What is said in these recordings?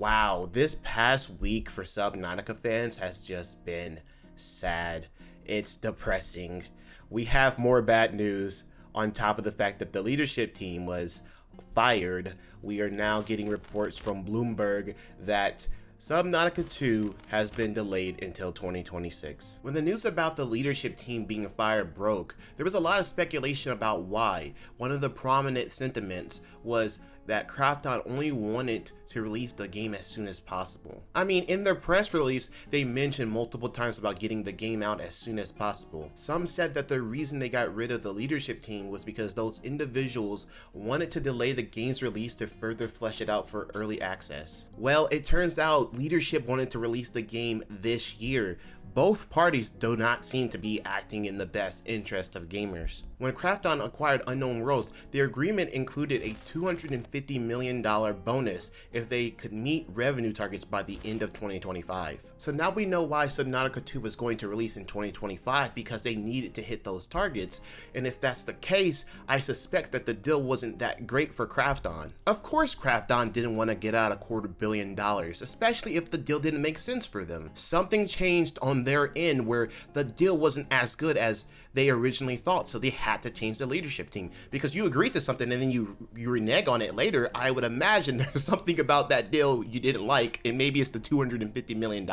Wow, this past week for Subnautica fans has just been sad. It's depressing. We have more bad news on top of the fact that the leadership team was fired. We are now getting reports from Bloomberg that Subnautica 2 has been delayed until 2026. When the news about the leadership team being fired broke, there was a lot of speculation about why. One of the prominent sentiments was that Krafton only wanted to release the game as soon as possible. I mean, in their press release, they mentioned multiple times about getting the game out as soon as possible. Some said that the reason they got rid of the leadership team was because those individuals wanted to delay the game's release to further flesh it out for early access. Well, it turns out leadership wanted to release the game this year. Both parties do not seem to be acting in the best interest of gamers. When Krafton acquired Unknown Worlds, their agreement included a $250 million bonus if they could meet revenue targets by the end of 2025. So now we know why Subnautica 2 was going to release in 2025, because they needed to hit those targets. And if that's the case, I suspect that the deal wasn't that great for Krafton. Of course Krafton didn't want to get out $250 million, especially if the deal didn't make sense for them. Something changed on their end where the deal wasn't as good as they originally thought, so they had to change the leadership team. Because you agree to something and then you renege on it later, I would imagine there's something about that deal you didn't like, and maybe it's the $250 million.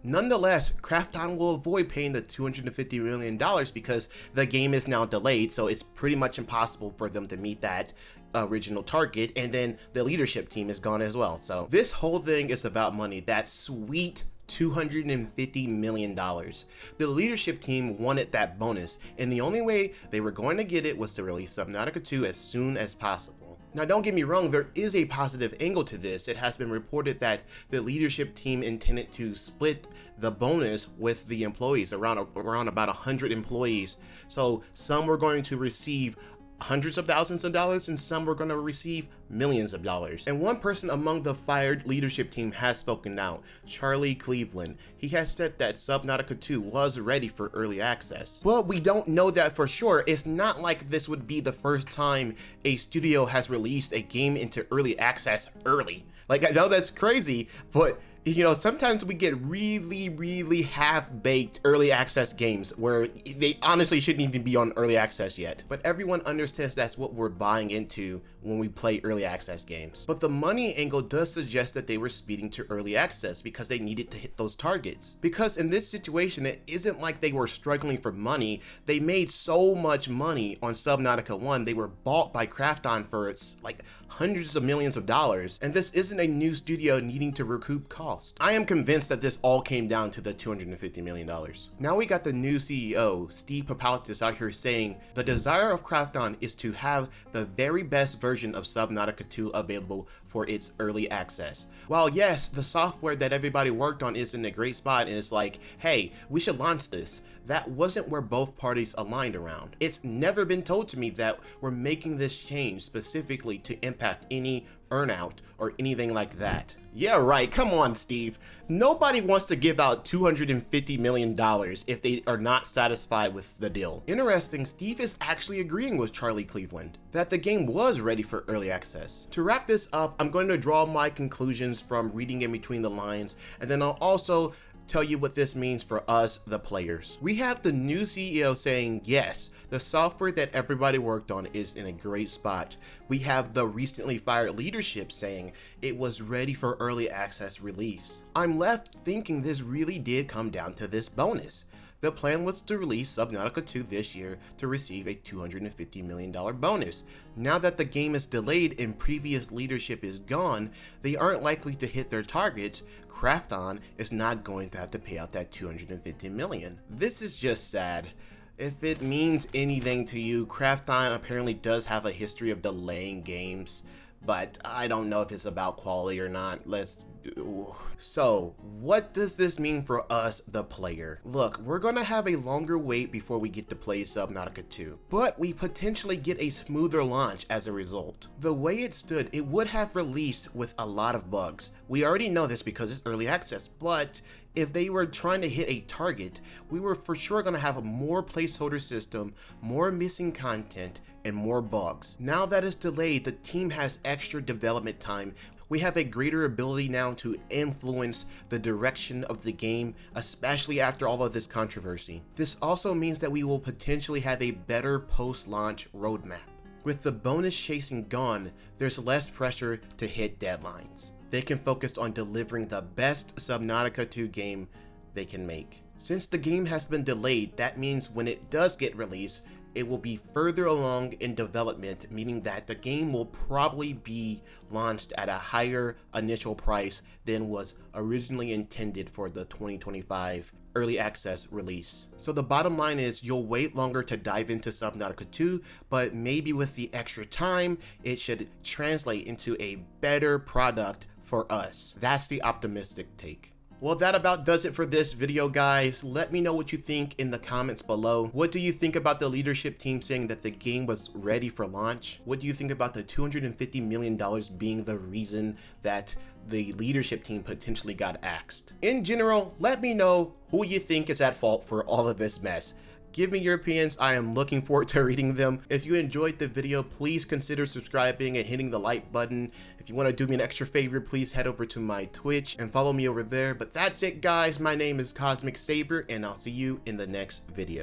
Nonetheless, Krafton will avoid paying the $250 million because the game is now delayed, so it's pretty much impossible for them to meet that original target, and then the leadership team is gone as well. So this whole thing is about money. That sweet $250 million. The leadership team wanted that bonus, and the only way they were going to get it was to release Subnautica 2 as soon as possible. Now, don't get me wrong, there is a positive angle to this. It has been reported that the leadership team intended to split the bonus with the employees, around about 100 employees. So some were going to receive hundreds of thousands of dollars and some were going to receive millions of dollars. And one person among the fired leadership team has spoken out, Charlie Cleveland. He has said that Subnautica 2 was ready for early access. But we don't know that for sure. It's not like this would be the first time a studio has released a game into early access early. Like, I know that's crazy, but you know, sometimes we get really half-baked early access games where they honestly shouldn't even be on early access yet. But everyone understands that's what we're buying into when we play early access games. But the money angle does suggest that they were speeding to early access because they needed to hit those targets. Because in this situation, it isn't like they were struggling for money. They made so much money on Subnautica 1. They were bought by Krafton for like hundreds of millions of dollars. And this isn't a new studio needing to recoup costs. I am convinced that this all came down to the $250 million. Now we got the new CEO, Steve Papautis, out here saying the desire of Krafton is to have the very best version of Subnautica 2 available for its early access. While yes, the software that everybody worked on is in a great spot and it's like, hey, we should launch this, that wasn't where both parties aligned around. It's never been told to me that we're making this change specifically to impact any earnout or anything like that. Yeah, right. Come on, Steve. Nobody wants to give out $250 million if they are not satisfied with the deal. Interesting, Steve is actually agreeing with Charlie Cleveland that the game was ready for early access. To wrap this up, I'm going to draw my conclusions from reading in between the lines, and then I'll also tell you what this means for us, the players. We have the new CEO saying, yes, the software that everybody worked on is in a great spot. We have the recently fired leadership saying it was ready for early access release. I'm left thinking this really did come down to this bonus. The plan was to release Subnautica 2 this year to receive a $250 million bonus. Now that the game is delayed and previous leadership is gone, they aren't likely to hit their targets. Krafton is not going to have to pay out that $250 million. This is just sad. If it means anything to you, Krafton apparently does have a history of delaying games, but I don't know if it's about quality or not. So, what does this mean for us, the player? Look, we're gonna have a longer wait before we get to play Subnautica 2, but we potentially get a smoother launch as a result. The way it stood, it would have released with a lot of bugs. We already know this because it's early access, but if they were trying to hit a target, we were for sure gonna have a more placeholder system, more missing content, and more bugs. Now that it's delayed, the team has extra development time. We have a greater ability now to influence the direction of the game, especially after all of this controversy. This also means that we will potentially have a better post-launch roadmap. With the bonus chasing gone, there's less pressure to hit deadlines. They can focus on delivering the best Subnautica 2 game they can make. Since the game has been delayed, that means when it does get released, it will be further along in development, meaning that the game will probably be launched at a higher initial price than was originally intended for the 2025 early access release. So the bottom line is you'll wait longer to dive into Subnautica 2, but maybe with the extra time, it should translate into a better product for us. That's the optimistic take. Well, that about does it for this video, guys. Let me know what you think in the comments below. What do you think about the leadership team saying that the game was ready for launch? What do you think about the $250 million being the reason that the leadership team potentially got axed? In general, let me know who you think is at fault for all of this mess. Give me your opinions. I am looking forward to reading them. If you enjoyed the video, please consider subscribing and hitting the like button. If you want to do me an extra favor, please head over to my Twitch and follow me over there. But that's it, guys. My name is Cozmicsaber, and I'll see you in the next video.